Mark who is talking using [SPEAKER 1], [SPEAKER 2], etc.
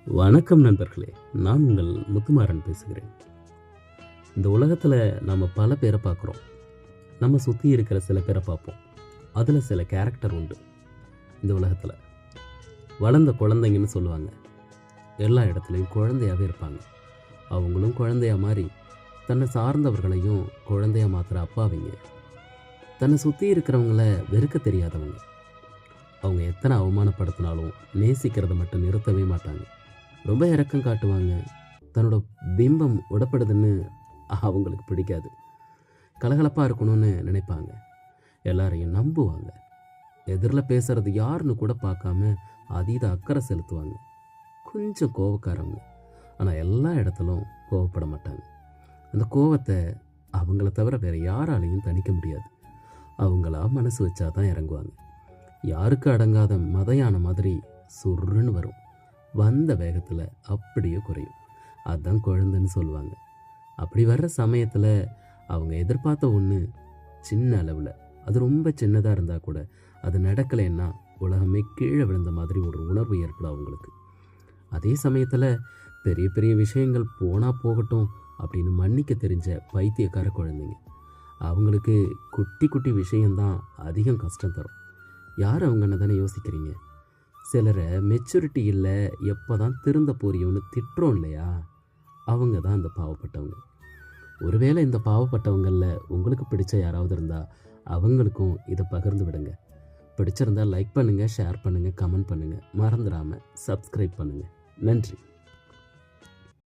[SPEAKER 1] வணக்கம் நண்பர்களே, நான் உங்கள் முத்துமாறன் பேசுகிறேன். இந்த உலகத்தில் நம்ம பல பேரை பார்க்குறோம். நம்ம சுற்றி இருக்கிற சில பேரை பார்ப்போம். அதில் சில கேரக்டர் உண்டு. இந்த உலகத்தில் வளர்ந்த குழந்தைங்கன்னு சொல்லுவாங்க. எல்லா இடத்துலையும் குழந்தையாகவே இருப்பாங்க. அவங்களும் குழந்தையா மாதிரி தன்னை சார்ந்தவர்களையும் குழந்தையாக மாற்றுற அப்பாவிங்க. தன்னை சுற்றி இருக்கிறவங்கள வெறுக்க தெரியாதவங்க. அவங்க எத்தனை அவமானப்படுத்தினாலும் நேசிக்கிறத மட்டும் நிறுத்தவே மாட்டாங்க. ரொம்ப இரக்கம் காட்டுவாங்க. தன்னோட பிம்பம் உடப்படுதுன்னு அவங்களுக்கு பிடிக்காது. கலகலப்பாக இருக்கணும்னு நினைப்பாங்க. எல்லாரையும் நம்புவாங்க. எதிரில் பேசுகிறது யாருன்னு கூட பார்க்காம அதீத அக்கறை செலுத்துவாங்க. கொஞ்சம் கோவக்காரவங்க. ஆனால் எல்லா இடத்துலும் கோவப்பட மாட்டாங்க. அந்த கோவத்தை அவங்கள தவிர வேறு யாராலையும் தணிக்க முடியாது. அவங்களா மனசு வச்சா தான் இறங்குவாங்க. யாருக்கு அடங்காத மதையான மாதிரி சுருன்னு வரும். வந்த வேகத்தில் அப்படியே குறையும். அதுதான் குழந்தைன்னு சொல்லுவாங்க. அப்படி வர்ற சமயத்தில் அவங்க எதிர்பார்த்த ஒன்று சின்ன அளவில், அது ரொம்ப சின்னதாக இருந்தால் கூட அது நடக்கலைன்னா உலகமே கீழே விழுந்த மாதிரி ஒரு உணர்வு ஏற்படும் அவங்களுக்கு. அதே சமயத்தில் பெரிய பெரிய விஷயங்கள் போனால் போகட்டும் அப்படின்னு மன்னிக்க தெரிஞ்ச பைத்தியக்கார குழந்தைங்க. அவங்களுக்கு குட்டி குட்டி விஷயந்தான் அதிகம் கஷ்டம் தரும். யார் அவங்கன்னு தானே யோசிக்கிறீங்க? சிலரை மெச்சூரிட்டி இல்லை, எப்போ தான் திருந்த போறியோன்னு திட்டுறோம் இல்லையா? அவங்க தான் அந்த பாவப்பட்டவங்க. ஒருவேளை இந்த பாவப்பட்டவங்களில் உங்களுக்கு பிடிச்ச யாராவது இருந்தால் அவங்களுக்கும் இதை பகிர்ந்து விடுங்க. பிடிச்சிருந்தால் லைக் பண்ணுங்கள், ஷேர் பண்ணுங்கள், கமெண்ட் பண்ணுங்கள். மறந்துடாமல் சப்ஸ்கிரைப் பண்ணுங்கள். நன்றி.